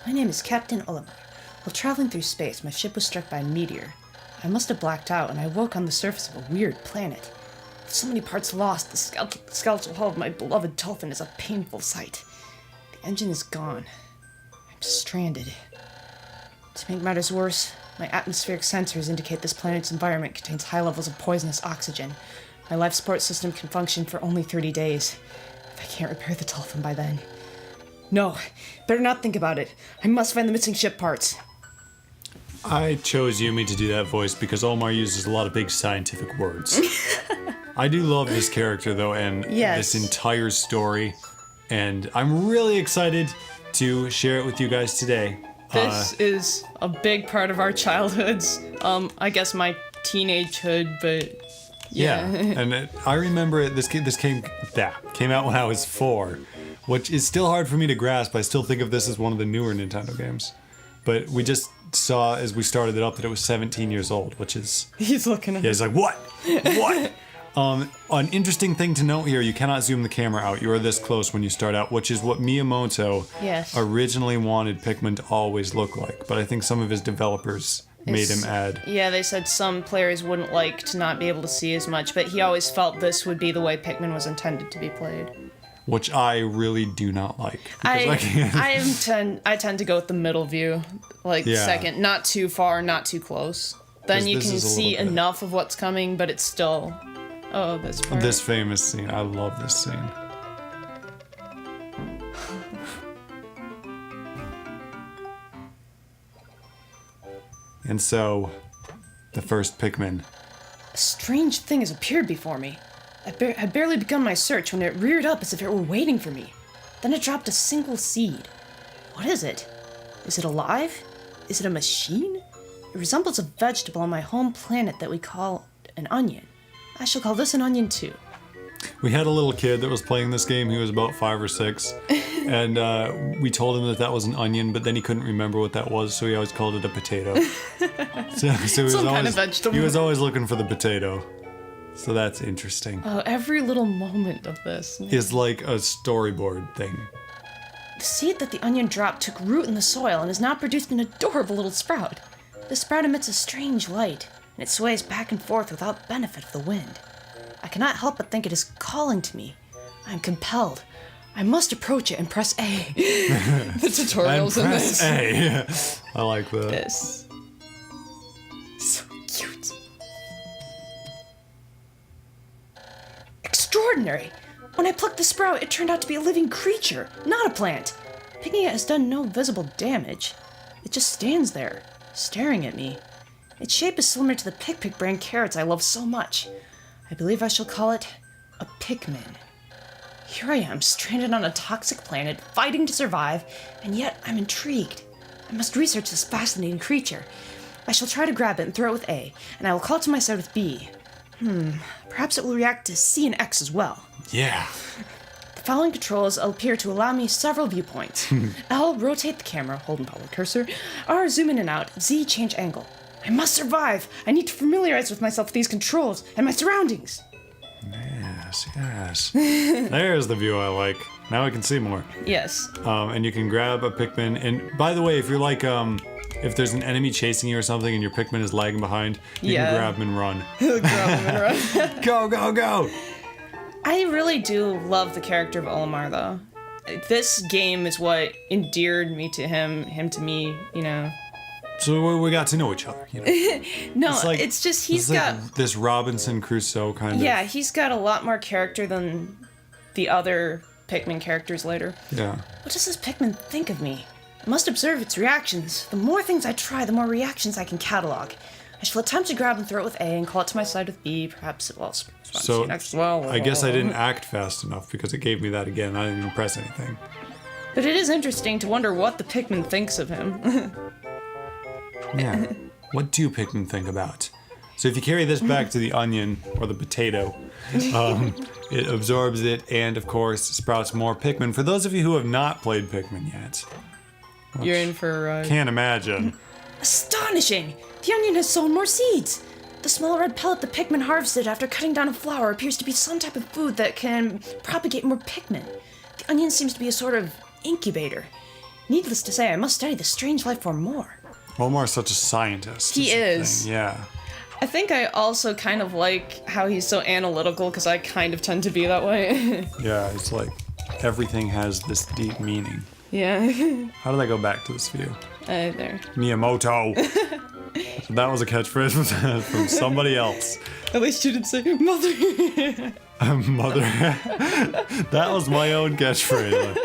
My name is Captain Olimar. While traveling through space, my ship was struck by a meteor. I must have blacked out, and I woke on the surface of a weird planet. With so many parts lost, the skeletal hull of my beloved Dolphin is a painful sight. The engine is gone. I'm stranded. To make matters worse, my atmospheric sensors indicate this planet's environment contains high levels of poisonous oxygen. My life support system can function for only 30 days. If I can't repair the Dolphin by then... No, better not think about it. I must find the missing ship parts. I chose Yumi to do that voice because Olimar uses a lot of big scientific words. I do love this character, though, and this entire story, and I'm really excited to share it with you guys today. This is a big part of our childhoods. I guess my teenagehood, but yeah. And I remember this came out when I was 4, which is still hard for me to grasp. I still think of this as one of the newer Nintendo games. But we just saw, as we started it up, that it was 17 years old, which is... He's looking at me. Yeah, he's like, what? What? An interesting thing to note here, you cannot zoom the camera out. You are this close when you start out, which is what Miyamoto originally wanted Pikmin to always look like. But I think some of his developers made him add... Yeah, they said some players wouldn't like to not be able to see as much, but he always felt this would be the way Pikmin was intended to be played. Which I really do not like. I tend to go with the middle view, second, not too far, not too close. Then you can see enough of what's coming, but it's still, this part. This famous scene, I love this scene. And so, the first Pikmin. A strange thing has appeared before me. I had barely begun my search when it reared up as if it were waiting for me. Then it dropped a single seed. What is it? Is it alive? Is it a machine? It resembles a vegetable on my home planet that we call an onion. I shall call this an onion too. We had a little kid that was playing this game. He was about 5 or 6. And we told him that was an onion, but then he couldn't remember what that was, so he always called it a potato. Vegetable. He was always looking for the potato. So that's interesting. Oh, every little moment of this is like a storyboard thing. The seed that the onion dropped took root in the soil and has now produced an adorable little sprout. The sprout emits a strange light, and it sways back and forth without benefit of the wind. I cannot help but think it is calling to me. I am compelled. I must approach it and press A. The tutorials in this. A. I like that. This. So cute. Extraordinary! When I plucked the sprout, it turned out to be a living creature, not a plant. Picking it has done no visible damage. It just stands there, staring at me. Its shape is similar to the Pick brand carrots I love so much. I believe I shall call it a Pikmin. Here I am, stranded on a toxic planet, fighting to survive, and yet I'm intrigued. I must research this fascinating creature. I shall try to grab it and throw it with A, and I will call it to my side with B. Perhaps it will react to C and X as well. Yeah. The following controls appear to allow me several viewpoints. L, rotate the camera, hold and follow the cursor. R, zoom in and out. Z, change angle. I must survive. I need to familiarize with myself with these controls and my surroundings. Yes. There's the view I like. Now I can see more. Yes. And you can grab a Pikmin. And by the way, if you're like, if there's an enemy chasing you or something and your Pikmin is lagging behind, you can grab him and run. Grab him and run. Go, go, go! I really do love the character of Olimar, though. This game is what endeared me to him to me, you know. So we got to know each other, you know? No, it's just he's got... Like this Robinson Crusoe kind of... Yeah, he's got a lot more character than the other Pikmin characters later. Yeah. What does this Pikmin think of me? I must observe its reactions. The more things I try, the more reactions I can catalog. I shall attempt to grab and throw it with A and call it to my side with B. Perhaps it will so next as well. I guess I didn't act fast enough because it gave me that again. I didn't even press anything. But it is interesting to wonder what the Pikmin thinks of him. Yeah. What do Pikmin think about? So if you carry this back to the onion or the potato, it absorbs it and, of course, sprouts more Pikmin. For those of you who have not played Pikmin yet, you're in for a ride. Can't imagine. Astonishing! The onion has sown more seeds! The small red pellet the Pikmin harvested after cutting down a flower appears to be some type of food that can propagate more Pikmin. The onion seems to be a sort of incubator. Needless to say, I must study the strange life form more. Olimar's such a scientist. He is. Yeah. I think I also kind of like how he's so analytical, because I kind of tend to be that way. Yeah, it's like everything has this deep meaning. Yeah. How did I go back to this view? There. Miyamoto. So that was a catchphrase from somebody else. At least you didn't say mother. Mother. That was my own catchphrase.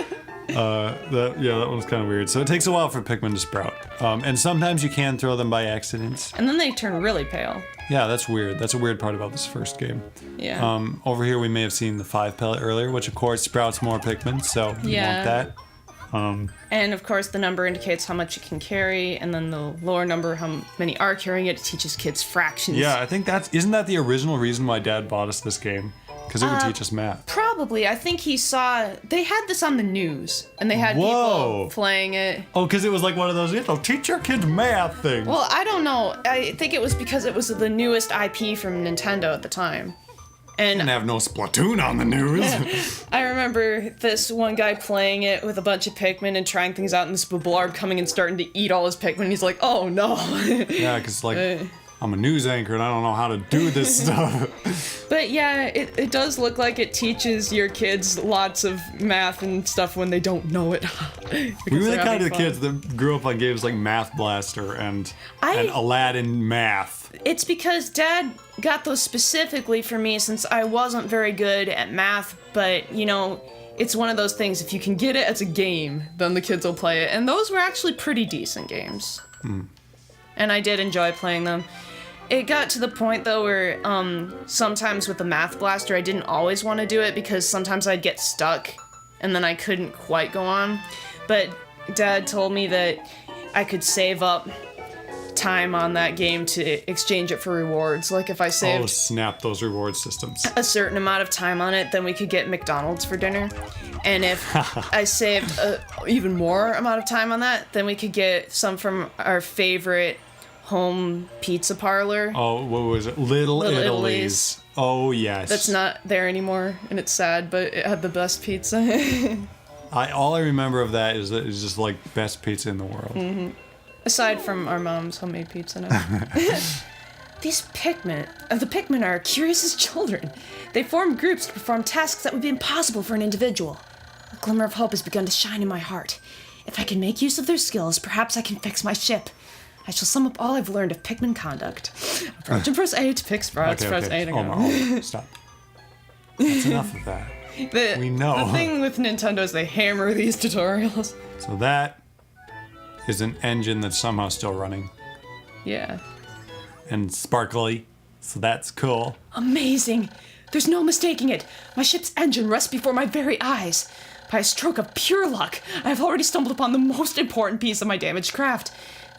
That one's kind of weird. So it takes a while for Pikmin to sprout. And sometimes you can throw them by accident. And then they turn really pale. Yeah, that's weird. That's a weird part about this first game. Yeah. Over here we may have seen the 5 pellet earlier, which of course sprouts more Pikmin, so you want that. And of course the number indicates how much it can carry, and then the lower number, how many are carrying it. It teaches kids fractions. Yeah, I think isn't that the original reason why Dad bought us this game? Because it would teach us math. Probably. I think he saw... They had this on the news, and they had people playing it. Oh, because it was like one of those, it'll teach your kids math things. Well, I don't know. I think it was because it was the newest IP from Nintendo at the time. And didn't have no Splatoon on the news. I remember this one guy playing it with a bunch of Pikmin and trying things out, and this Blorb coming and starting to eat all his Pikmin. He's like, oh no. Yeah, because I'm a news anchor and I don't know how to do this stuff. But yeah, it does look like it teaches your kids lots of math and stuff when they don't know it. We were the kind of kids that grew up on games like Math Blaster and Aladdin Math. It's because Dad got those specifically for me since I wasn't very good at math, but you know, it's one of those things, if you can get it as a game, then the kids will play it. And those were actually pretty decent games. And I did enjoy playing them. It got to the point though where sometimes with the Math Blaster I didn't always want to do it because sometimes I'd get stuck and then I couldn't quite go on. But Dad told me that I could save up time on that game to exchange it for rewards. Like if I saved snap those reward systems. A certain amount of time on it, then we could get McDonald's for dinner. And if I saved even more amount of time on that, then we could get some from our favorite home pizza parlor. Oh, what was it? Little Italy's. Oh, yes. That's not there anymore, and it's sad, but it had the best pizza. All I remember of that is that it's just like best pizza in the world. Mm-hmm. Aside from our mom's homemade pizza now. These Pikmin, the Pikmin are curious as children. They form groups to perform tasks that would be impossible for an individual. A glimmer of hope has begun to shine in my heart. If I can make use of their skills, perhaps I can fix my ship. I shall sum up all I've learned of Pikmin conduct. Approach and press A to pick sprouts, press A to go. Oh, stop. That's enough of that. We know. The thing with Nintendo is they hammer these tutorials. So that is an engine that's somehow still running. Yeah. And sparkly, so that's cool. Amazing! There's no mistaking it. My ship's engine rests before my very eyes. By a stroke of pure luck, I have already stumbled upon the most important piece of my damaged craft.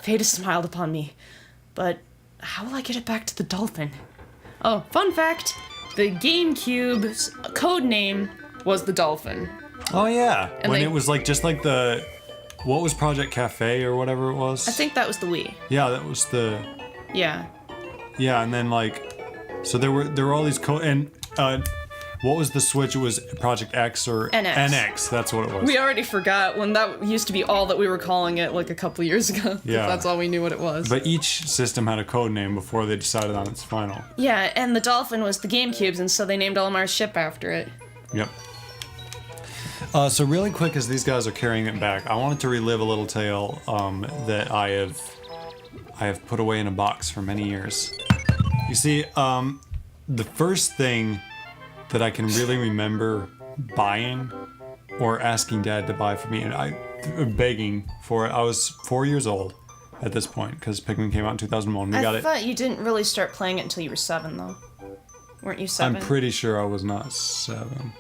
Fate has smiled upon me. But how will I get it back to the Dolphin? Oh, fun fact, the GameCube's code name was the Dolphin. Oh yeah, and when it was like just like the... What was Project Cafe or whatever it was? I think that was the Wii. Yeah, that was the... Yeah. Yeah, and then like... So there were all these and what was the Switch? It was Project X or... NX. NX, that's what it was. We already forgot when that used to be all that we were calling it like a couple years ago. Yeah. That's all we knew what it was. But each system had a code name before they decided on its final. Yeah, and the Dolphin was the GameCube's, and so they named Olimar's ship after it. Yep. So really quick, as these guys are carrying it back, I wanted to relive a little tale that I have put away in a box for many years. You see, the first thing that I can really remember buying or asking Dad to buy for me, and begging for it, I was 4 years old at this point, because Pikmin came out in 2001. I thought you didn't really start playing it until you were 7, though. Weren't you 7? I'm pretty sure I was not 7.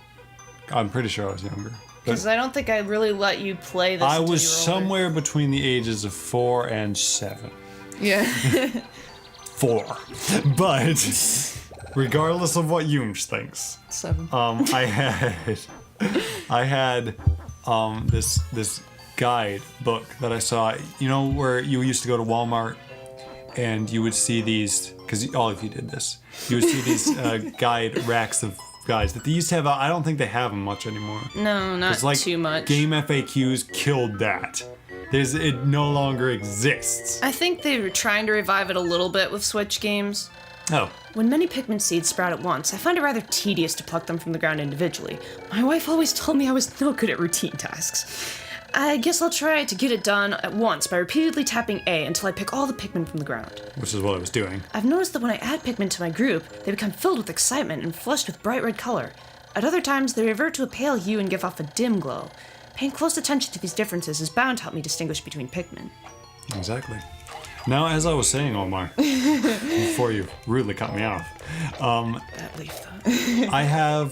I'm pretty sure I was younger. Because I don't think I really let you play this. I was somewhere between the ages of 4 and 7. Yeah. 4. But regardless of what Yunch thinks, 7. I had this guide book that I saw. You know where you used to go to Walmart and you would see these, because all of you did this. You would see these guide racks of guys that they used to have out. I don't think they have them much anymore. No, not too much. Game FAQs killed that. It no longer exists. I think they were trying to revive it a little bit with Switch games. Oh. When many Pikmin seeds sprout at once, I find it rather tedious to pluck them from the ground individually. My wife always told me I was no good at routine tasks. I guess I'll try to get it done at once by repeatedly tapping A until I pick all the Pikmin from the ground. Which is what I was doing. I've noticed that when I add Pikmin to my group, they become filled with excitement and flushed with bright red color. At other times, they revert to a pale hue and give off a dim glow. Paying close attention to these differences is bound to help me distinguish between Pikmin. Exactly. Now, as I was saying, Olimar, before you rudely cut me off, That leaf, though.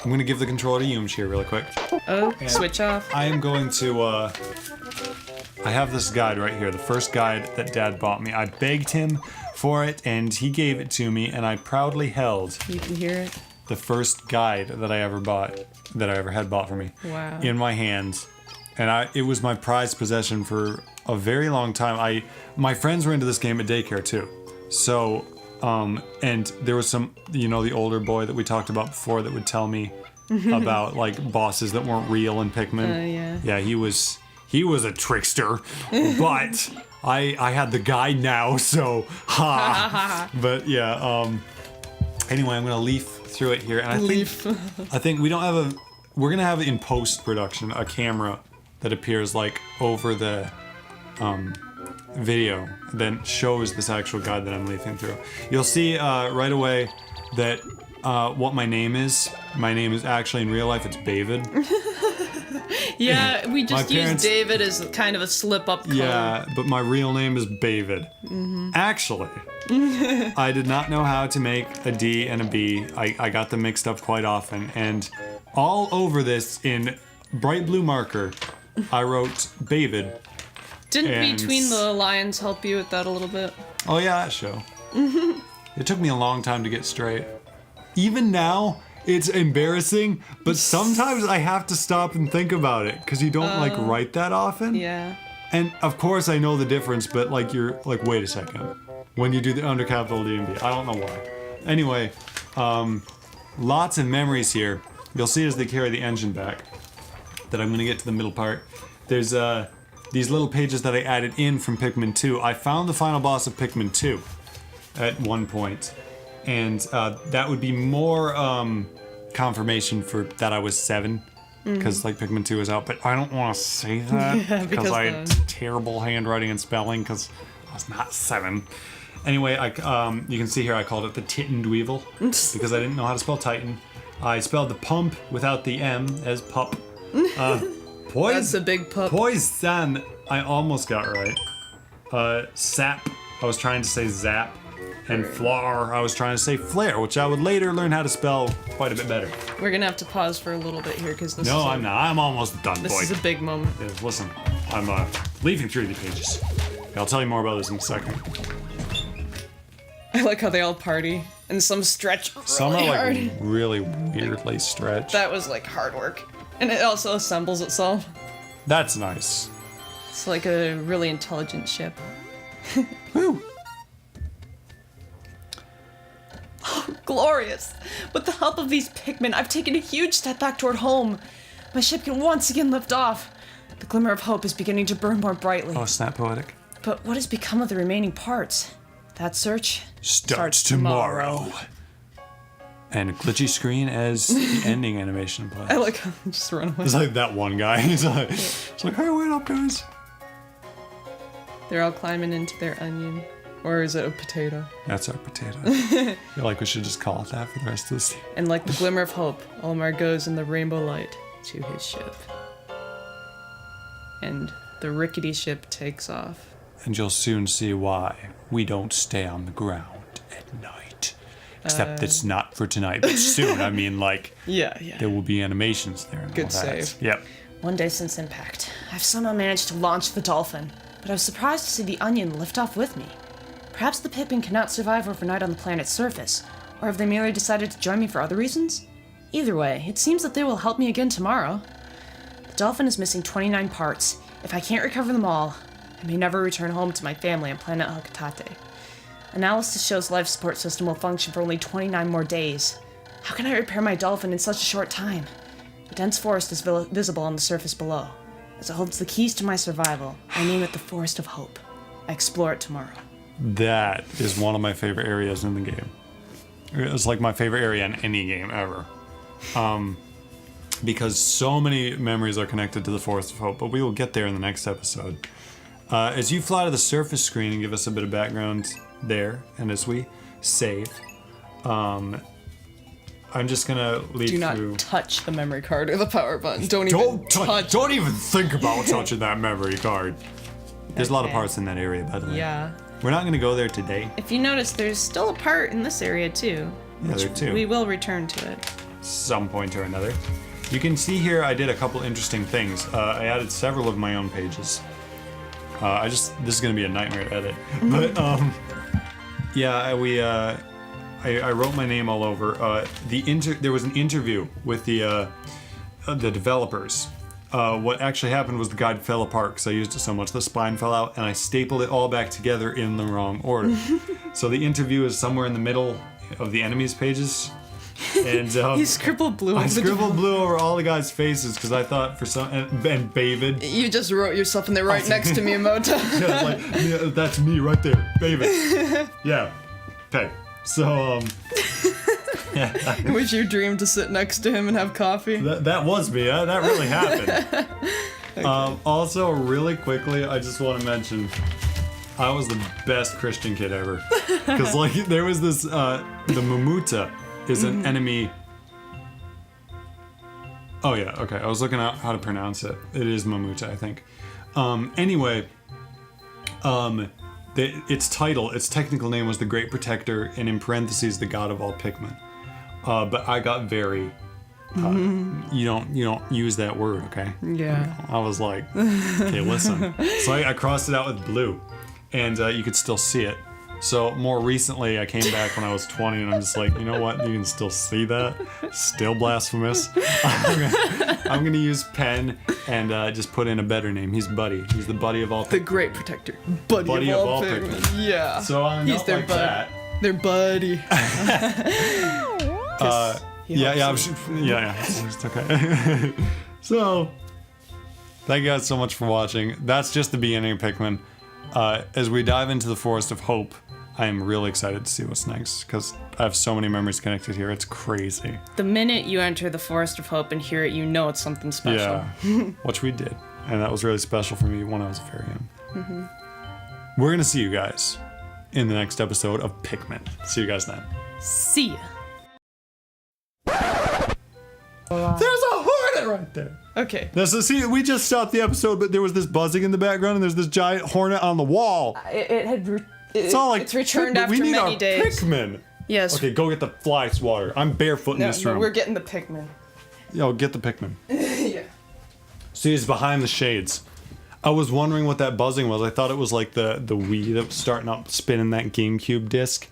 I'm going to give the controller to Yumch here really quick. Oh, switch off. I am going to, I have this guide right here, the first guide that Dad bought me. I begged him for it, and he gave it to me, and I proudly held. You can hear it? The first guide that I ever had bought for me. Wow. In my hands. And it was my prized possession for a very long time. My friends were into this game at daycare too. So, and there was some, the older boy that we talked about before that would tell me about like bosses that weren't real in Pikmin. Yeah. Yeah, he was a trickster, but I had the guide now, so ha. But yeah, anyway, I'm gonna leaf through it here, and I think we're gonna have in post-production a camera that appears like over the video then shows this actual guide that I'm leafing through. You'll see right away that what my name is. My name is actually in real life it's Bavid. Yeah, we just use David as kind of a slip-up color. Yeah, but my real name is Bavid. Mm-hmm. Actually, I did not know how to make a D and a B. I got them mixed up quite often, and all over this in bright blue marker, I wrote Bavid. Didn't Between the Lions help you with that a little bit? Oh yeah, that show. Mm-hmm. It took me a long time to get straight. Even now, it's embarrassing, but sometimes I have to stop and think about it because you don't like write that often. Yeah. And of course I know the difference, but like you're like, wait a second. When you do the under capital D and B, I don't know why. Anyway, lots of memories here. You'll see as they carry the engine back that I'm gonna get to the middle part. There's these little pages that I added in from Pikmin 2. I found the final boss of Pikmin 2 at one point. And that would be more confirmation for that I was 7, because like Pikmin 2 is out. But I don't want to say that because I had terrible handwriting and spelling because I was not 7. Anyway, you can see here I called it the Titan Dweevil because I didn't know how to spell Titan. I spelled the pump without the M as pup. That's a big pup. Poison, I almost got right. Sap, I was trying to say zap. And floor, I was trying to say flare, which I would later learn how to spell quite a bit better. We're gonna have to pause for a little bit here because this I'm not. I'm almost done, boy. This is a big moment. Yeah, listen, I'm leafing through the pages. I'll tell you more about this in a second. I like how they all party and some stretch really Some are hard. like really weirdly stretched. That was like hard work. And it also assembles itself. That's nice. It's like a really intelligent ship. Woo! Glorious! With the help of these Pikmin, I've taken a huge step back toward home. My ship can once again lift off. The glimmer of hope is beginning to burn more brightly. Oh, snap poetic. But what has become of the remaining parts? That search starts tomorrow. And a glitchy screen as the ending animation plays. I like how they just run away. It's like that one guy. He's like, hey, wait up, guys. They're all climbing into their onion. Or is it a potato? That's our potato. I feel like we should just call it that for the rest of this. And like the glimmer of hope, Olimar goes in the rainbow light to his ship. And the rickety ship takes off. And you'll soon see why we don't stay on the ground at night. Except it's not for tonight, but soon. I mean, like, yeah. There will be animations there. And Good all that. save. Yep. One day since impact, I've somehow managed to launch the Dolphin, but I was surprised to see the onion lift off with me. Perhaps the Pikmin cannot survive overnight on the planet's surface, or have they merely decided to join me for other reasons? Either way, it seems that they will help me again tomorrow. The Dolphin is missing 29 parts. If I can't recover them all, I may never return home to my family on planet Hakatate. Analysis shows life support system will function for only 29 more days. How can I repair my Dolphin in such a short time? A dense forest is visible on the surface below. As it holds the keys to my survival, I name it the Forest of Hope. I explore it tomorrow. That is one of my favorite areas in the game. It's like my favorite area in any game ever. Because so many memories are connected to the Forest of Hope, but we will get there in the next episode. As you fly to the surface screen and give us a bit of background there, and as we save, I'm just gonna lead through. Do not touch the memory card or the power button. Don't even touch. Don't even think about touching that memory card. There's a lot of parts in that area, by the way. Yeah. We're not gonna go there today. If you notice, there's still a part in this area too. Yeah, there too. We will return to it. Some point or another. You can see here I did a couple interesting things. I added several of my own pages. This is gonna be a nightmare to edit. But yeah, I wrote my name all over. There was an interview with the developers. What actually happened was the guide fell apart because I used it so much. The spine fell out, and I stapled it all back together in the wrong order. So the interview is somewhere in the middle of the enemies pages. And you scribbled blue. I scribbled blue over all the guys' faces because I thought for some and Bavid. You just wrote yourself in there right next to Miyamoto. Yeah, like, that's me right there, Bavid. Yeah. Okay. So It was your dream to sit next to him and have coffee? That was me. That really happened. Okay. Also, really quickly, I just want to mention, I was the best Christian kid ever. Because, like, there was this, the Mamuta is an enemy. Oh, yeah, okay. I was looking at how to pronounce it. It is Mamuta, I think. Anyway, its technical name was the Great Protector, and in parentheses, the God of all Pikmin. But I got very, you don't use that word, okay? Yeah. I was like, okay, listen. So I crossed it out with blue, and you could still see it. So more recently, I came back when I was 20, and I'm just like, you know what? You can still see that. Still blasphemous. I'm gonna use pen and just put in a better name. He's Buddy. He's the buddy of all Pikmin. The Great Protector. Buddy of all Pikmin. Yeah. So I'm He's not their like bud. that. Their buddy. It's okay. So, thank you guys so much for watching. That's just the beginning of Pikmin. As we dive into the Forest of Hope, I am really excited to see what's next, because I have so many memories connected here. It's crazy. The minute you enter the Forest of Hope and hear it, you know it's something special. Yeah, which we did. And that was really special for me when I was very young. We're going to see you guys in the next episode of Pikmin. See you guys then. See ya. There's a hornet right there. Okay. Now, so see, we just stopped the episode, but there was this buzzing in the background, and there's this giant hornet on the wall. It's all like it's returned after we need many our days. Pikmin. Yes. Okay, go get the fly swatter. I'm barefoot in this room. We're getting the Pikmin. Yo, get the Pikmin. Yeah. See, it's behind the shades. I was wondering what that buzzing was. I thought it was like the Wii that was starting up spinning that GameCube disc.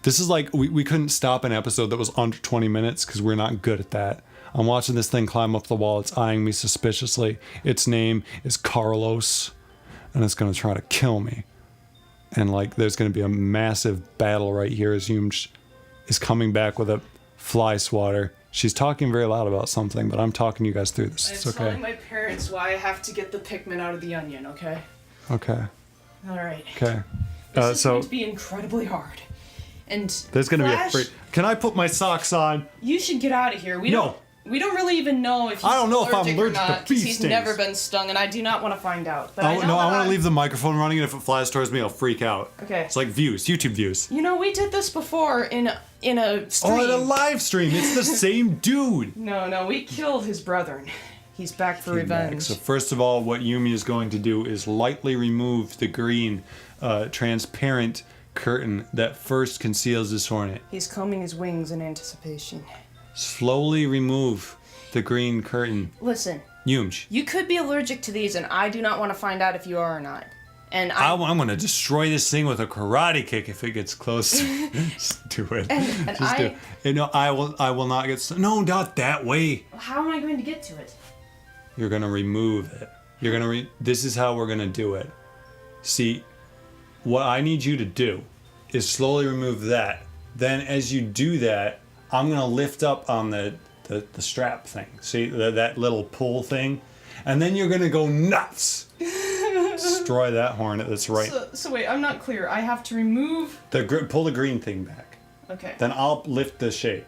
This is like, we couldn't stop an episode that was under 20 minutes because we're not good at that. I'm watching this thing climb up the wall. It's eyeing me suspiciously. Its name is Carlos, and it's going to try to kill me. And like, there's going to be a massive battle right here as Yumj is coming back with a fly swatter. She's talking very loud about something, but I'm talking you guys through this. It's okay. I'm telling my parents why I have to get the Pikmin out of the onion, okay? Okay. All right. Okay. This is going to be incredibly hard. And there's going to be a free... Can I put my socks on? You should get out of here. We don't really even know if he's allergic or not, because he's never been stung, and I do not want to find out. But I want to leave the microphone running, and if it flies towards me, I'll freak out. Okay. It's like views, YouTube views. You know, we did this before in a stream. Oh, in a live stream. It's the same dude. No, we killed his brethren. He's back for revenge. So first of all, what Yumi is going to do is lightly remove the green, transparent curtain that first conceals this hornet. He's combing his wings in anticipation. Slowly remove the green curtain. Listen. Yumj. You could be allergic to these, and I do not want to find out if you are or not. And I'm going to destroy this thing with a karate kick if it gets close. Just do it. Just do it. You know, I will not get... No, not that way. How am I going to get to it? You're going to remove it. You're going to... This is how we're going to do it. See, what I need you to do is slowly remove that. Then as you do that, I'm gonna lift up on the strap thing. See that little pull thing, and then you're gonna go nuts. Destroy that hornet. That's right. So wait, I'm not clear. I have to remove Pull the green thing back. Okay. Then I'll lift the shade.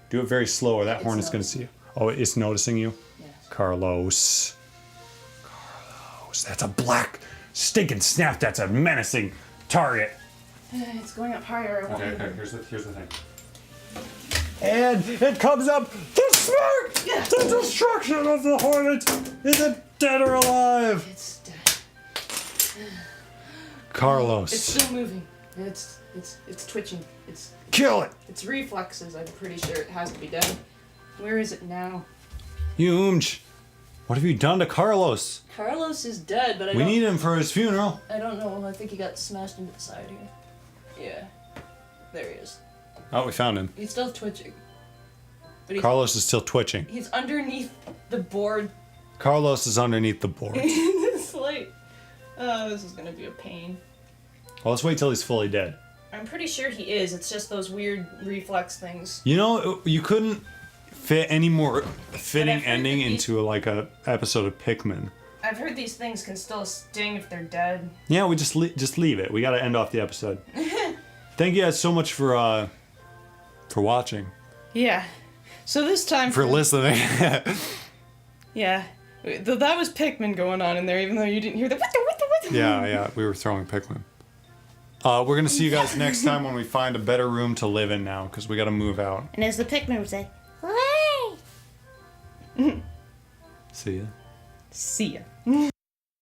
Do it very slow, or that hornet's gonna see you. Oh, it's noticing you. Yes. Carlos, that's a black stinking snap. That's a menacing target. It's going up higher. Okay. Here's the thing. And it comes up. The smoke. The destruction of the hornet. Is it dead or alive? It's dead. Carlos. It's still moving. It's twitching. Kill it. It's reflexes. I'm pretty sure it has to be dead. Where is it now? Yoomj, what have you done to Carlos? Carlos is dead, but We need him for his funeral. I don't know. I think he got smashed into the side here. Yeah. There he is. Oh, we found him. He's still twitching. But Carlos is still twitching. He's underneath the board. Carlos is underneath the board. It's like, oh, this is gonna be a pain. Well, let's wait till he's fully dead. I'm pretty sure he is. It's just those weird reflex things. You know, you couldn't fit any more fitting ending into like a episode of Pikmin. I've heard these things can still sting if they're dead. Yeah, we just leave it. We got to end off the episode. Thank you guys so much for watching. Yeah. So this time for listening. Yeah. That was Pikmin going on in there, even though you didn't hear the. Yeah, we were throwing Pikmin. We're gonna see you guys next time when we find a better room to live in now, because we gotta move out. And as the Pikmin would say, See ya. see ya.